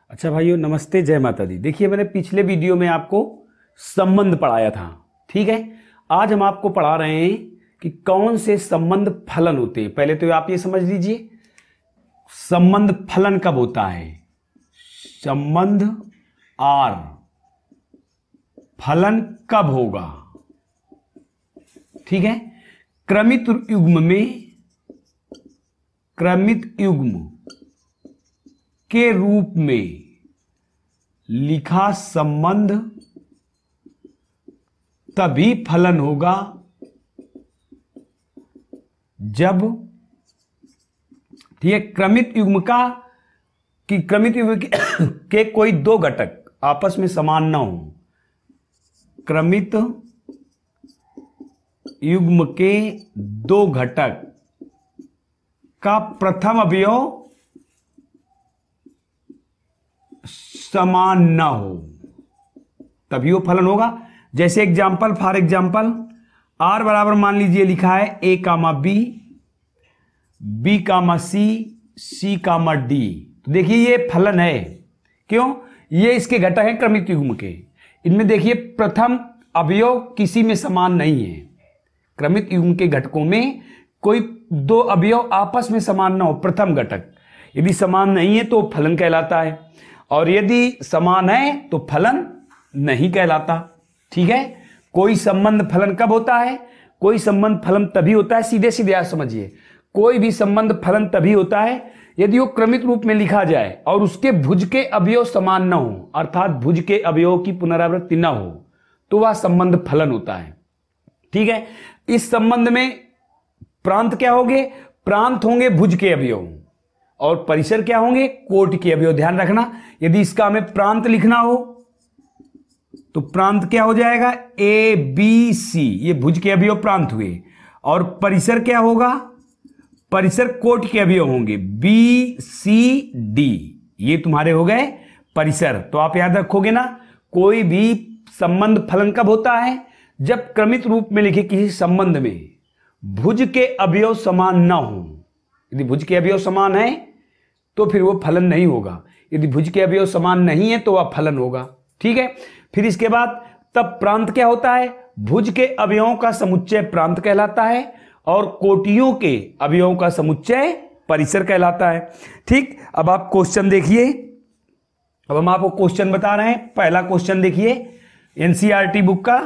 अच्छा भाइयों, नमस्ते, जय माता दी। देखिए, मैंने पिछले वीडियो में आपको संबंध पढ़ाया था, ठीक है। आज हम आपको पढ़ा रहे हैं कि कौन से संबंध फलन होते हैं। पहले तो आप ये समझ लीजिए, संबंध फलन कब होता है, संबंध आर फलन कब होगा, ठीक है। क्रमित युग्म के रूप में लिखा संबंध तभी फलन होगा जब, ठीक है, क्रमित युग्म के कोई दो घटक आपस में समान ना हो। क्रमित युग्म के दो घटक का प्रथम अवयव समान ना हो, तभी वो फलन होगा। जैसे एग्जाम्पल, फॉर एग्जाम्पल, आर बराबर मान लीजिए लिखा है ए कामा बी, बी कामा सी, सी कामा डी। तो देखिए ये फलन है, क्यों? ये इसके घटक हैं क्रमित युग्म के। इनमें देखिए प्रथम अवयव किसी में समान नहीं है। क्रमित युग्म के घटकों में कोई दो अवयव आपस में समान ना हो, प्रथम घटक यदि समान नहीं है तो फलन कहलाता है, और यदि समान है तो फलन नहीं कहलाता, ठीक है। कोई संबंध फलन कब होता है? कोई संबंध फलन तभी होता है, सीधे सीधे आप समझिए, कोई भी संबंध फलन तभी होता है यदि वो क्रमित रूप में लिखा जाए और उसके भुज के अवयव समान न हो, अर्थात भुज के अवयव की पुनरावृत्ति न हो, तो वह संबंध फलन होता है, ठीक है। इस संबंध में प्रांत क्या होंगे? प्रांत होंगे भुज के अवयव, और परिसर क्या होंगे? कोटि के अवयव। ध्यान रखना, यदि इसका हमें प्रांत लिखना हो तो प्रांत क्या हो जाएगा? ए बी सी, ये भुज के अवयव प्रांत हुए। और परिसर क्या होगा? परिसर कोटि के अवयव होंगे, बी सी डी, ये तुम्हारे हो गए परिसर। तो आप याद रखोगे ना, कोई भी संबंध फलन कब होता है? जब क्रमित रूप में लिखे किसी संबंध में भुज के अवयव समान ना हो। यदि भुज के अवयव समान है तो फिर वो फलन नहीं होगा, यदि भुज के अवयव समान नहीं है तो वह फलन होगा, ठीक है। फिर इसके बाद तब प्रांत क्या होता है? भुज के अवयवों का समुच्चय प्रांत कहलाता है, और कोटियों के अवयवों का समुच्चय परिसर कहलाता है, ठीक। अब आप क्वेश्चन देखिए, अब हम आपको क्वेश्चन बता रहे हैं। पहला क्वेश्चन देखिए, एनसीईआरटी बुक का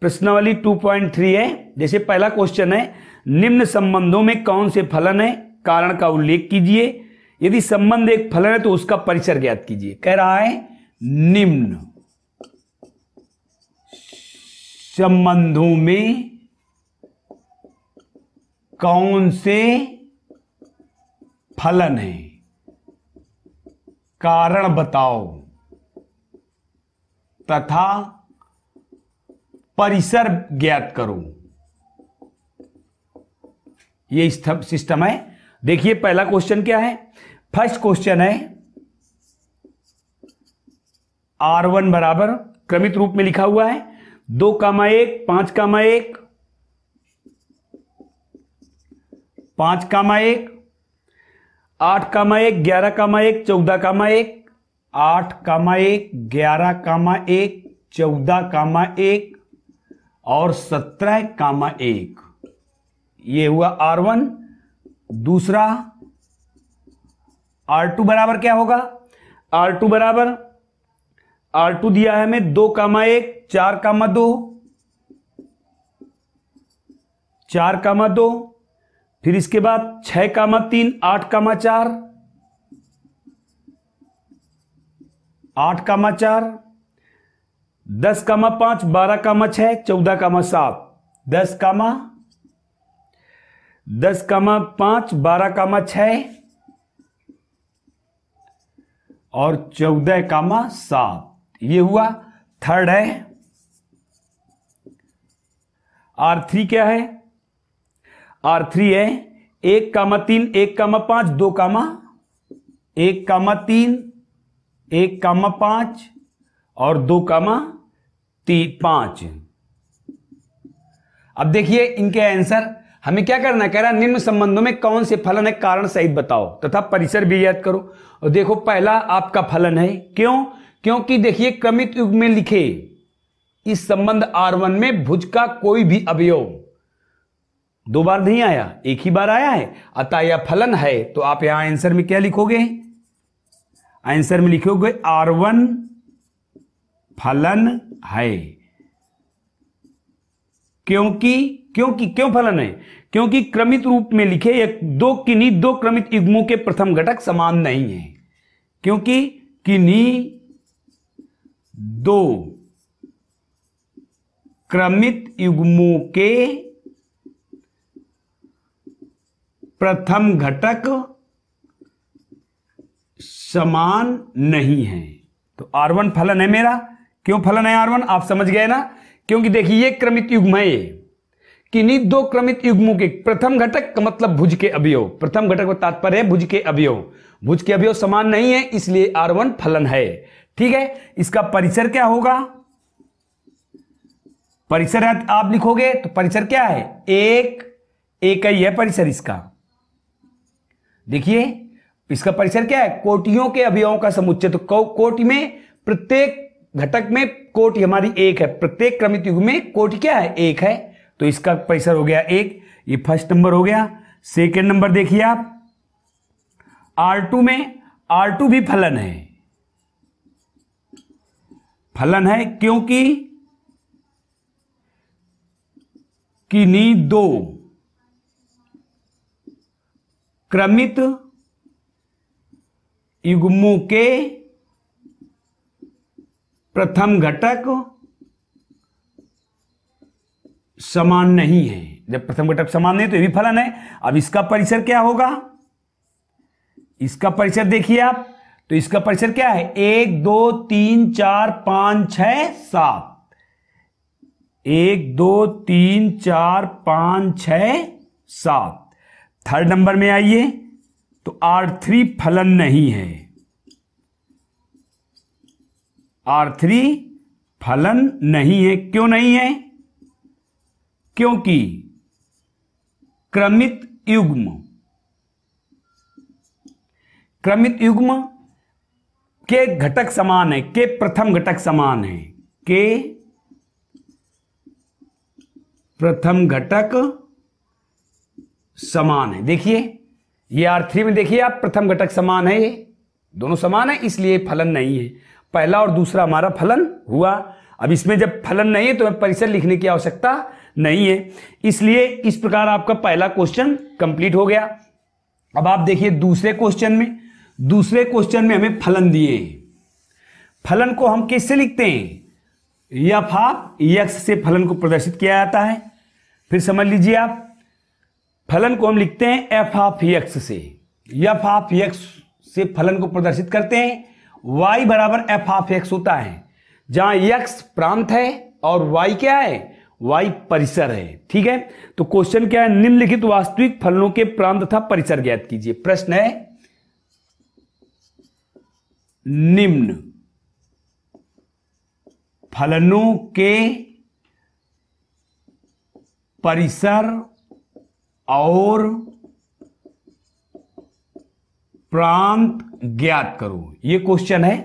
प्रश्नावली 2.3 है। जैसे पहला क्वेश्चन है, निम्न संबंधों में कौन से फलन है, कारण का उल्लेख कीजिए। यदि संबंध एक फलन है तो उसका परिसर ज्ञात कीजिए। कह रहा है निम्न संबंधों में कौन से फलन है, कारण बताओ तथा परिसर ज्ञात करो। ये सिस्टम है। देखिए पहला क्वेश्चन क्या है? फर्स्ट क्वेश्चन है, R1 बराबर क्रमित रूप में लिखा हुआ है 2,1, 5,1, 5,1, 8,1, 11,1, 14,1, 8,1, 11,1, 14,1 और 17,1। ये हुआ R1। दूसरा R2 बराबर क्या होगा? R2 बराबर, R2 दिया है हमें 2,1, 4,2, 4,2, फिर इसके बाद 6,3, 8,4, 8,4, 10,5, 12,6, 14,7, 10,5, 12,6 और 14,7। ये हुआ थर्ड है। R3 क्या है? R3 है 1,3, 1,5, 2,1,3, 1,5 और 2,5। अब देखिए इनके आंसर, हमें क्या करना है, कह रहा है निम्न संबंधों में कौन से फलन है कारण सहित बताओ तथा परिसर भी याद करो। और देखो पहला आपका फलन है, क्यों, क्योंकि देखिए क्रमित युग में लिखे इस संबंध R1 में भुज का कोई भी अवयव दो बार नहीं आया, एक ही बार आया है, अतः यह फलन है। तो आप यहां आंसर में क्या लिखोगे, आंसर में लिखोगे R1 फलन है। क्यों फलन है, क्योंकि क्रमित रूप में लिखे किन्हीं दो क्रमित युग्मों के प्रथम घटक समान नहीं है, क्योंकि किन्हीं दो क्रमित युग्मों के प्रथम घटक समान नहीं है। तो R1 फलन है मेरा। क्यों फलन है R1, आप समझ गए ना, क्योंकि देखिए ये क्रमित युग्म है, किन्हीं दो क्रमित युग्मों के प्रथम घटक का मतलब भुज के अवयव, प्रथम घटक का तात्पर्य है भुज के अवयव, भुज के अवयव समान नहीं है, इसलिए R1 फलन है। ठीक है, इसका परिसर क्या होगा, परिसर आप लिखोगे तो परिसर क्या है, एक ही है परिसर इसका। देखिए इसका परिसर क्या है, कोटियों के अवयवों का समुच्चय। तो कोटि में प्रत्येक घटक में कोटि हमारी एक है, प्रत्येक क्रमित युग्म में कोटि क्या है, एक है, तो इसका परिसर हो गया एक। ये फर्स्ट नंबर हो गया। सेकंड नंबर देखिए आप R2 में, R2 भी फलन है, फलन है क्योंकि किन्हीं दो क्रमित युग्मों के प्रथम घटक समान नहीं है। जब प्रथम घटक समान नहीं तो ये भी फलन है। अब इसका परिसर क्या होगा, इसका परिसर देखिए आप, तो इसका परिसर क्या है, 1 2 3 4 5 6 7, 1 2 3 4 5 6 7। थर्ड नंबर में आइए तो R3 फलन नहीं है, R3 फलन नहीं है। क्यों नहीं है, क्योंकि क्रमित युग्म के घटक समान है, के प्रथम घटक समान है, के प्रथम घटक समान है। देखिए ये R3 में देखिए आप प्रथम घटक समान है, ये दोनों समान है, इसलिए फलन नहीं है। पहला और दूसरा हमारा फलन हुआ। अब इसमें जब फलन नहीं है तो परिसर लिखने की आवश्यकता नहीं है, इसलिए इस प्रकार आपका पहला क्वेश्चन कंप्लीट हो गया। अब आप देखिए दूसरे क्वेश्चन में हमें फलन दिए। फलन को हम किससे लिखते हैं, एफ ऑफ एक्स से फलन को प्रदर्शित किया जाता है। फिर समझ लीजिए आप, फलन को हम लिखते हैं एफ ऑफ एक्स से, एफ ऑफ एक्स से फलन को प्रदर्शित करते हैं। y बराबर एफ ऑफ एक्स होता है, जहां x प्रांत है और y क्या है, y परिसर है। ठीक है, तो क्वेश्चन क्या है, निम्नलिखित वास्तविक फलनों के प्रांत तथा परिसर ज्ञात कीजिए। प्रश्न है निम्न फलनों के परिसर और प्रांत ज्ञात करो, ये क्वेश्चन है।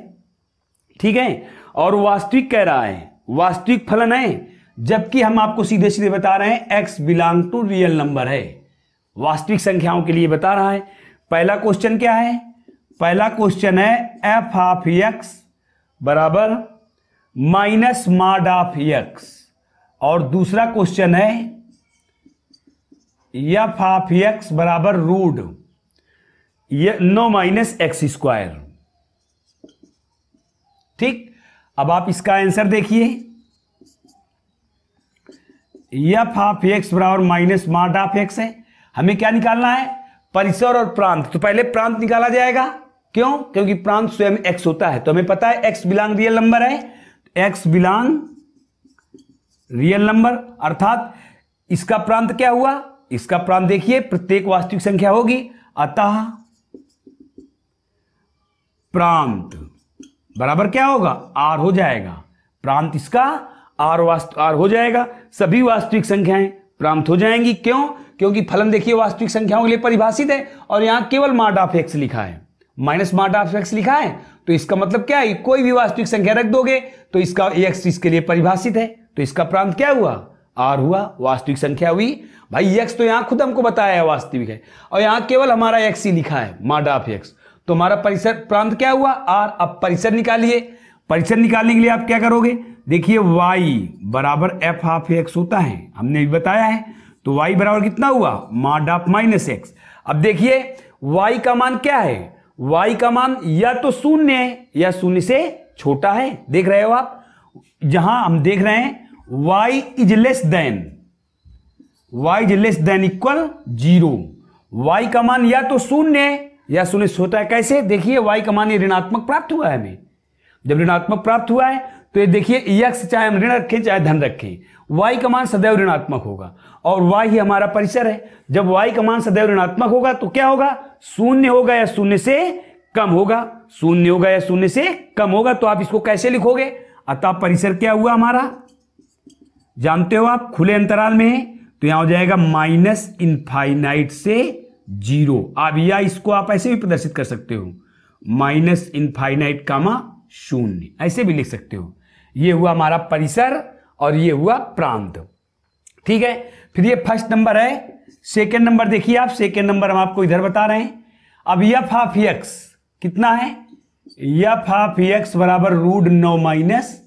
ठीक है, और वास्तविक कह रहा है, वास्तविक फलन है, जबकि हम आपको सीधे सीधे बता रहे हैं x belong to real number है, वास्तविक संख्याओं के लिए बता रहा है। पहला क्वेश्चन क्या है, पहला क्वेश्चन है एफ ऑफ एक्स बराबर माइनस मॉड ऑफ एक्स, और दूसरा क्वेश्चन है एफ ऑफ एक्स बराबर रूट 9 माइनस एक्स स्क्वायर। ठीक, अब आप इसका आंसर देखिए, एफ ऑफ एक्स बराबर माइनस मॉड ऑफ एक्स है। हमें क्या निकालना है, परिसर और प्रांत। तो पहले प्रांत निकाला जाएगा, क्यों, क्योंकि प्रांत स्वयं एक्स होता है। तो हमें पता है एक्स बिलोंग रियल नंबर है, एक्स बिलोंग रियल नंबर, अर्थात इसका प्रांत क्या हुआ, इसका प्रांत देखिए प्रत्येक वास्तविक संख्या होगी, अतः प्रांत बराबर क्या होगा, आर हो जाएगा। प्रांत इसका आर हो जाएगा। सभी वास्तविक संख्याएं प्रांत हो जाएंगी। क्यों? क्योंकि फलन देखिए वास्तविक संख्याओं के लिए परिभाषित है और यहां केवल मॉड ऑफ एक्स लिखा है, माइनस मॉड ऑफ एक्स लिखा है, तो इसका मतलब क्या है, कोई भी वास्तविक संख्या रख दोगे तो इसका एक्स इसके लिए परिभाषित है, तो इसका प्रांत क्या हुआ, आर हुआ, वास्तविक संख्या हुई। भाई एक्स तो यहां खुद हमको बताया है वास्तविक है और यहां केवल हमारा एक्स ही लिखा है, मॉड ऑफ एक्स, तो हमारा परिसर प्रांत क्या हुआ, आर। अब परिसर निकालिए। परिसर निकालने के लिए आप क्या करोगे, देखिए y बराबर एफ ऑफ एक्स होता है, हमने भी बताया है, तो y बराबर कितना हुआ, मॉड ऑफ माइनस एक्स। अब देखिए y का मान क्या है, y का मान या तो शून्य है या शून्य से छोटा है। देख रहे हो आप, जहां हम देख रहे हैं y is less than equal 0। y का मान या तो शून्य है या शून्य से छोटा है। कैसे, देखिए y का मान ये ऋणात्मक प्राप्त हुआ है हमें, जब ऋणात्मक प्राप्त हुआ है तो ये देखिए x चाहे हम ऋण रखें चाहे धन रखें, y का मान सदैव ऋणात्मक होगा और y ही हमारा परिसर है। जब y का मान सदैव ऋणात्मक होगा तो क्या होगा, शून्य होगा या शून्य से कम होगा, शून्य होगा या शून्य से कम होगा। तो आप इसको कैसे लिखोगे, अतः परिसर क्या हुआ हमारा, जानते हो आप, खुले अंतराल में है तो यहां हो जाएगा माइनस इनफाइनाइट से 0। अब या इसको आप ऐसे भी प्रदर्शित कर सकते हो, माइनस इनफाइनाइट कामा 0, ऐसे भी लिख सकते हो। ये हुआ हमारा परिसर और ये हुआ प्रांत। ठीक है, फिर ये फर्स्ट नंबर है। सेकेंड नंबर देखिए आप, सेकेंड नंबर हम आपको इधर बता रहे हैं। अब एफ ऑफ एक्स कितना है, एफ ऑफ एक्स बराबर √9 माइनस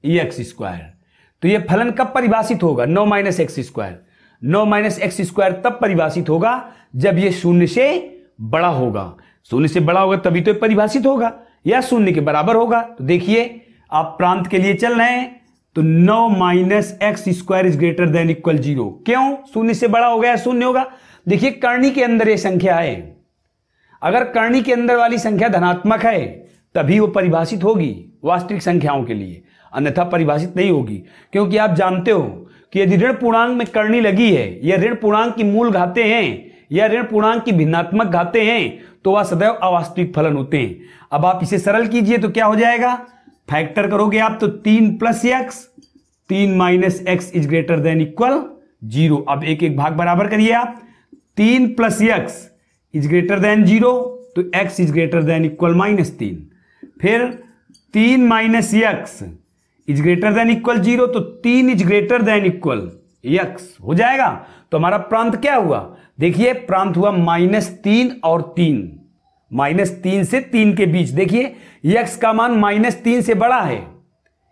एक्स स्क्वायर। तो ये फलन कब परिभाषित होगा, 9 minus x square. 9 minus x square तब परिभाषित होगा जब ये शून्य से बड़ा होगा, शून्य से बड़ा होगा तभी तो परिभाषित होगा, या शून्य के बराबर होगा। तो देखिए आप प्रांत के लिए चल रहे हैं तो 9 minus x square is greater than equal 0। क्यों, शून्य से बड़ा हो गया, शून्य होगा। देखिए करनी के अंदर ये संख्या है, अगर करनी के अंदर वाली संख्या धनात्मक है तभी वो परिभाषित होगी वास्तविक संख्याओं के लिए, अन्यथा परिभाषित नहीं होगी। क्योंकि आप जानते हो कि यदि ऋण पूर्णांक में करनी लगी है या ऋण पूर्णांक की मूल घाते हैं या ऋण पूर्णांक की भिन्नात्मक घाते हैं तो वह सदैव अवास्तविक फलन होते हैं। अब आप इसे सरल कीजिए तो क्या हो जाएगा, फैक्टर करोगे आप तो 3 plus x, 3 minus x is greater than equal 0। अब एक एक भाग बराबर करिए आप, 3 plus x is greater than 0 तो x is greater than equal -3। फिर 3 minus x is greater than equal 0 तो 3 is greater than equal x हो जाएगा। तो हमारा प्रांत क्या हुआ, देखिए प्रांत हुआ -3 और 3, -3 से 3 के बीच। देखिए x का मान -3 से बड़ा है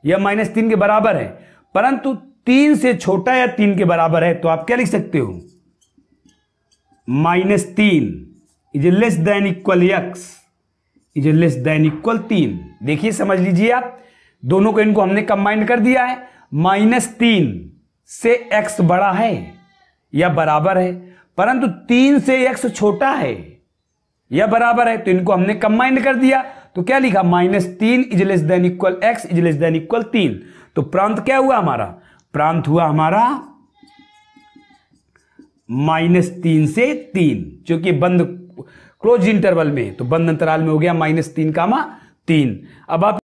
या -3 के बराबर है, परंतु 3 से छोटा या 3 के बराबर है। तो आप क्या लिख सकते हो, -3 is less than equal x is less than equal 3। देखिए समझ लीजिए आप, दोनों को इनको हमने कंबाइन कर दिया है। -3 से x बड़ा है या बराबर है, परंतु 3 से x छोटा है या बराबर है, तो इनको हमने कंबाइन कर दिया। तो क्या लिखा, -3 is less than equal x is less than equal 3। तो प्रांत क्या हुआ हमारा, प्रांत हुआ हमारा -3 से 3, क्योंकि बंद क्लोज इंटरवल में, तो बंद अंतराल में हो गया -3, 3। अब आप